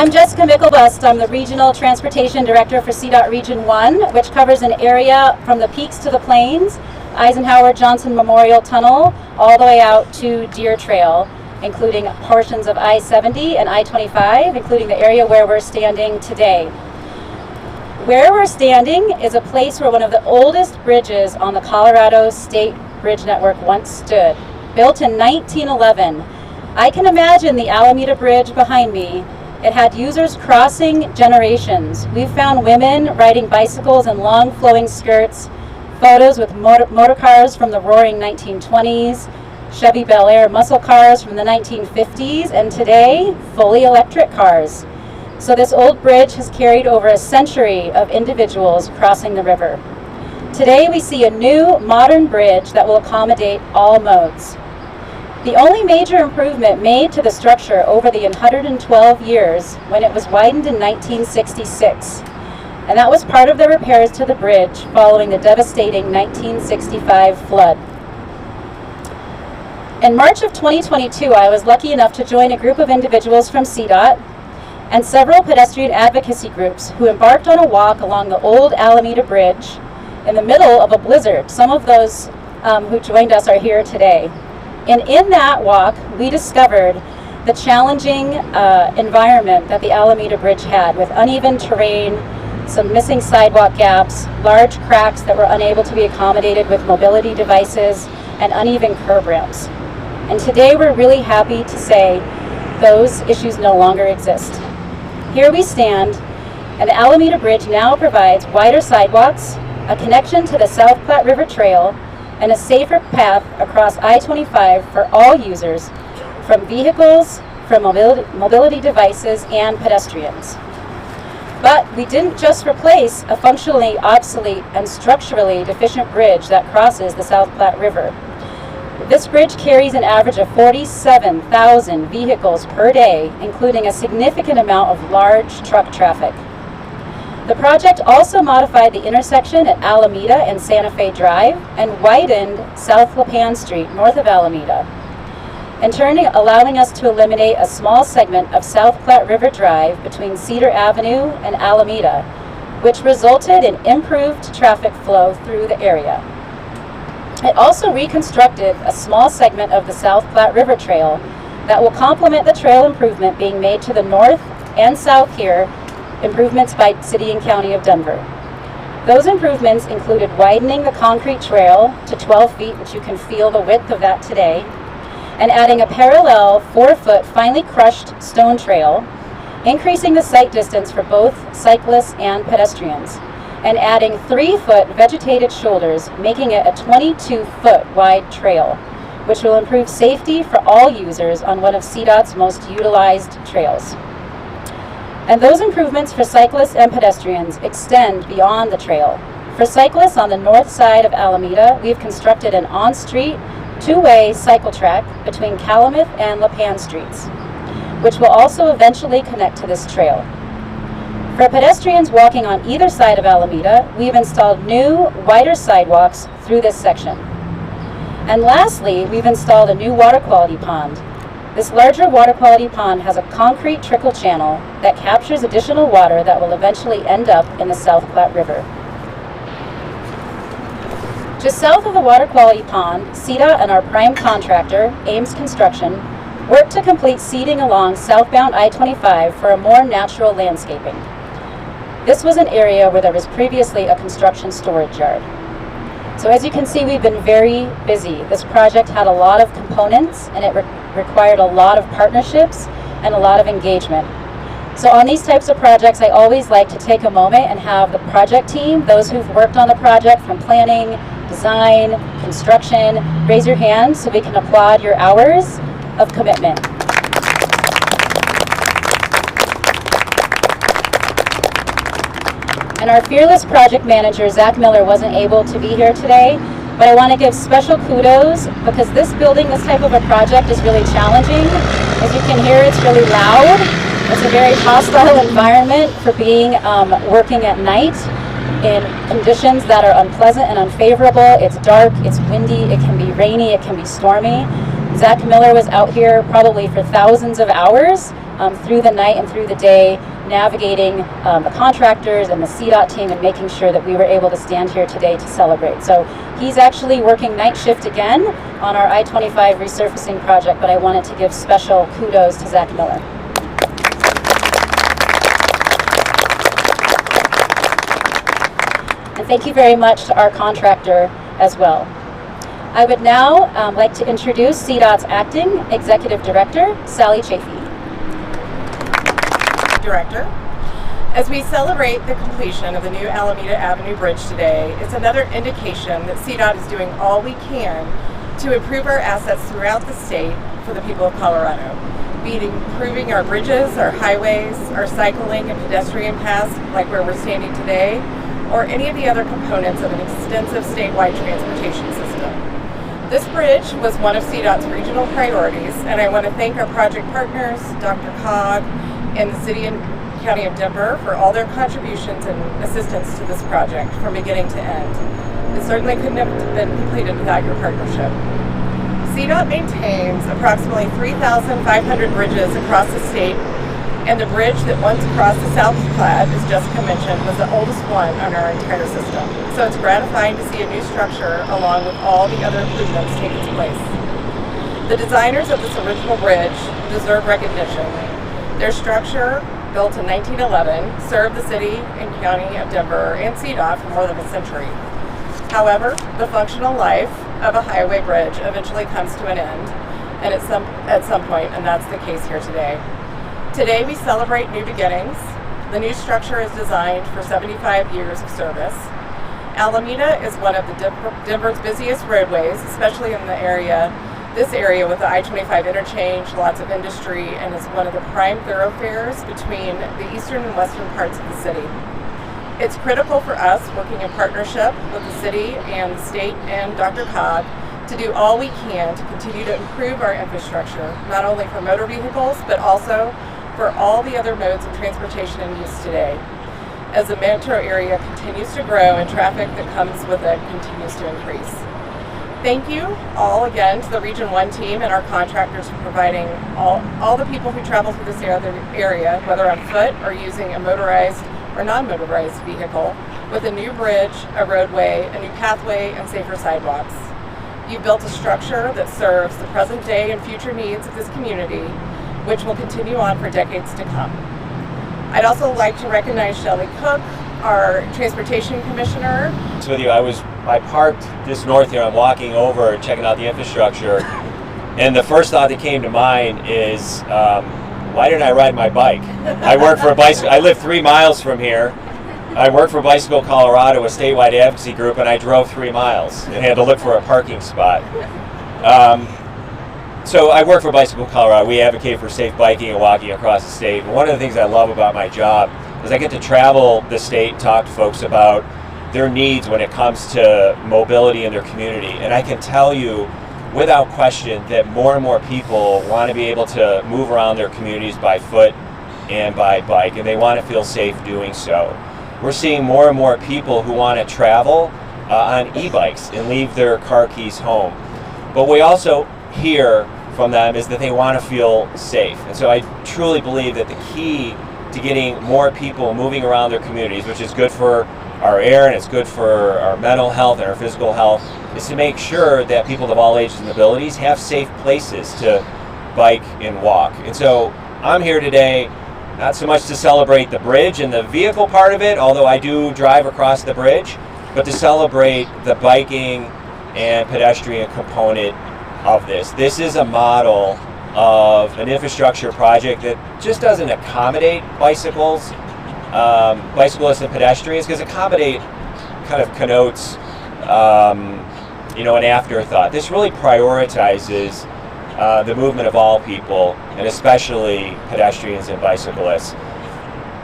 I'm Jessica Mickelbust. I'm the Regional Transportation Director for CDOT Region 1, which covers an area from the Peaks to the Plains, Eisenhower Johnson Memorial Tunnel, all the way out to Deer Trail, including portions of I-70 and I-25, including the area where we're standing today. Where we're standing is a place where one of the oldest bridges on the Colorado State Bridge Network once stood. Built in 1911, I can imagine the Alameda Bridge behind me. It had users crossing generations. We've found women riding bicycles in long flowing skirts, photos with motor cars from the roaring 1920s, Chevy Bel Air muscle cars from the 1950s, and today, fully electric cars. So this old bridge has carried over a century of individuals crossing the river. Today we see a new, modern bridge that will accommodate all modes. The only major improvement made to the structure over the 112 years when it was widened in 1966, and that was part of the repairs to the bridge following the devastating 1965 flood. In March of 2022, I was lucky enough to join a group of individuals from CDOT and several pedestrian advocacy groups who embarked on a walk along the old Alameda Bridge in the middle of a blizzard. Some of those who joined us are here today. And in that walk, we discovered the challenging environment that the Alameda Bridge had, with uneven terrain, some missing sidewalk gaps, large cracks that were unable to be accommodated with mobility devices, and uneven curb ramps. And today we're really happy to say those issues no longer exist. Here we stand, and the Alameda Bridge now provides wider sidewalks, a connection to the South Platte River Trail, and a safer path across I-25 for all users, from vehicles, from mobility devices, and pedestrians. But we didn't just replace a functionally obsolete and structurally deficient bridge that crosses the South Platte River. This bridge carries an average of 47,000 vehicles per day, including a significant amount of large truck traffic. The project also modified the intersection at Alameda and Santa Fe Drive and widened South Lipan Street north of Alameda, in turn allowing us to eliminate a small segment of South Platte River Drive between Cedar Avenue and Alameda, which resulted in improved traffic flow through the area. It also reconstructed a small segment of the South Platte River Trail that will complement the trail improvement being made to the north and south here, improvements by City and County of Denver. Those improvements included widening the concrete trail to 12 feet, which you can feel the width of that today, and adding a parallel 4-foot finely crushed stone trail, increasing the sight distance for both cyclists and pedestrians, and adding 3-foot vegetated shoulders, making it a 22-foot wide trail, which will improve safety for all users on one of CDOT's most utilized trails. And those improvements for cyclists and pedestrians extend beyond the trail. For cyclists on the north side of Alameda, we've constructed an on-street, 2-way cycle track between Calumet and Lipan Streets, which will also eventually connect to this trail. For pedestrians walking on either side of Alameda, we've installed new, wider sidewalks through this section. And lastly, we've installed a new water quality pond. This larger water quality pond has a concrete trickle channel that captures additional water that will eventually end up in the South Platte River. Just south of the water quality pond, CDOT and our prime contractor, Ames Construction, worked to complete seeding along southbound I-25 for a more natural landscaping. This was an area where there was previously a construction storage yard. So as you can see, we've been very busy. This project had a lot of components, and it required a lot of partnerships and a lot of engagement. So on these types of projects, I always like to take a moment and have the project team, those who've worked on the project from planning, design, construction, raise your hand so we can applaud your hours of commitment. And our fearless project manager, Zach Miller, wasn't able to be here today, but I want to give special kudos because this building, this type of a project is really challenging. As you can hear, it's really loud. It's a very hostile environment for being working at night in conditions that are unpleasant and unfavorable. It's dark, it's windy, it can be rainy, it can be stormy. Zach Miller was out here probably for thousands of hours through the night and through the day, navigating the contractors and the CDOT team and making sure that we were able to stand here today to celebrate. So he's actually working night shift again on our I-25 resurfacing project, but I wanted to give special kudos to Zach Miller. And thank you very much to our contractor as well. I would now like to introduce CDOT's Acting Executive Director, Sally Chafee. Director. As we celebrate the completion of the new Alameda Avenue Bridge today, it's another indication that CDOT is doing all we can to improve our assets throughout the state for the people of Colorado, be it improving our bridges, our highways, our cycling and pedestrian paths like where we're standing today, or any of the other components of an extensive statewide transportation system. This bridge was one of CDOT's regional priorities, and I want to thank our project partners, Dr. Cog, and the City and County of Denver for all their contributions and assistance to this project from beginning to end. It certainly couldn't have been completed without your partnership. CDOT maintains approximately 3,500 bridges across the state, and the bridge that once crossed the South Platte, as Jessica mentioned, was the oldest one on our entire system. So it's gratifying to see a new structure along with all the other improvements take its place. The designers of this original bridge deserve recognition. Their structure, built in 1911, served the City and County of Denver and CDOT for more than a century. However, the functional life of a highway bridge eventually comes to an end, and at some point, and that's the case here today. Today we celebrate new beginnings. The new structure is designed for 75 years of service. Alameda is one of the Denver's busiest roadways, especially in this area with the I-25 interchange, lots of industry, and is one of the prime thoroughfares between the eastern and western parts of the city. It's critical for us, working in partnership with the city and the state and Dr. Cog, to do all we can to continue to improve our infrastructure, not only for motor vehicles, but also for all the other modes of transportation in use today, as the metro area continues to grow and traffic that comes with it continues to increase. Thank you all again to the Region 1 team and our contractors for providing all the people who travel through this area, whether on foot or using a motorized or non-motorized vehicle, with a new bridge, a roadway, a new pathway, and safer sidewalks. You've built a structure that serves the present day and future needs of this community, which will continue on for decades to come. I'd also like to recognize Shelley Cook, our Transportation Commissioner. With you, I parked just north here. I'm walking over, checking out the infrastructure, and the first thought that came to mind is, why didn't I ride my bike? I work for a bicycle. I live 3 miles from here. I work for Bicycle Colorado, a statewide advocacy group, and I drove 3 miles and had to look for a parking spot. So I work for Bicycle Colorado. We advocate for safe biking and walking across the state. And one of the things I love about my job is I get to travel the state, talk to folks about their needs when it comes to mobility in their community. And I can tell you without question that more and more people want to be able to move around their communities by foot and by bike, and they want to feel safe doing so. We're seeing more and more people who want to travel on e-bikes and leave their car keys home. But we also hear from them is that they want to feel safe. And so I truly believe that the key to getting more people moving around their communities, which is good for our air and it's good for our mental health and our physical health, is to make sure that people of all ages and abilities have safe places to bike and walk. And so I'm here today not so much to celebrate the bridge and the vehicle part of it, although I do drive across the bridge, but to celebrate the biking and pedestrian component of this. This is a model of an infrastructure project that just doesn't accommodate bicyclists and pedestrians, because accommodate kind of connotes an afterthought. This really prioritizes the movement of all people, and especially pedestrians and bicyclists.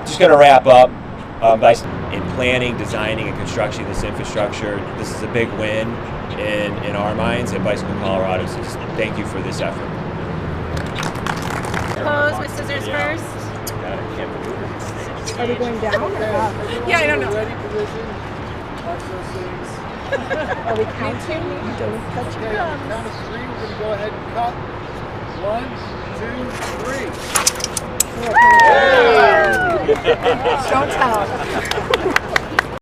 Just going to wrap up in planning, designing, and constructing this infrastructure. This is a big win in our minds at Bicycle Colorado, so just thank you for this effort. Pose with scissors first. Are we going down or up? Yeah, I don't know. Ready position. Watch those things. Are we counting? Don't touch it. Okay, on the count of 3, we're going to go ahead and cut. 1, 2, 3. Don't tell.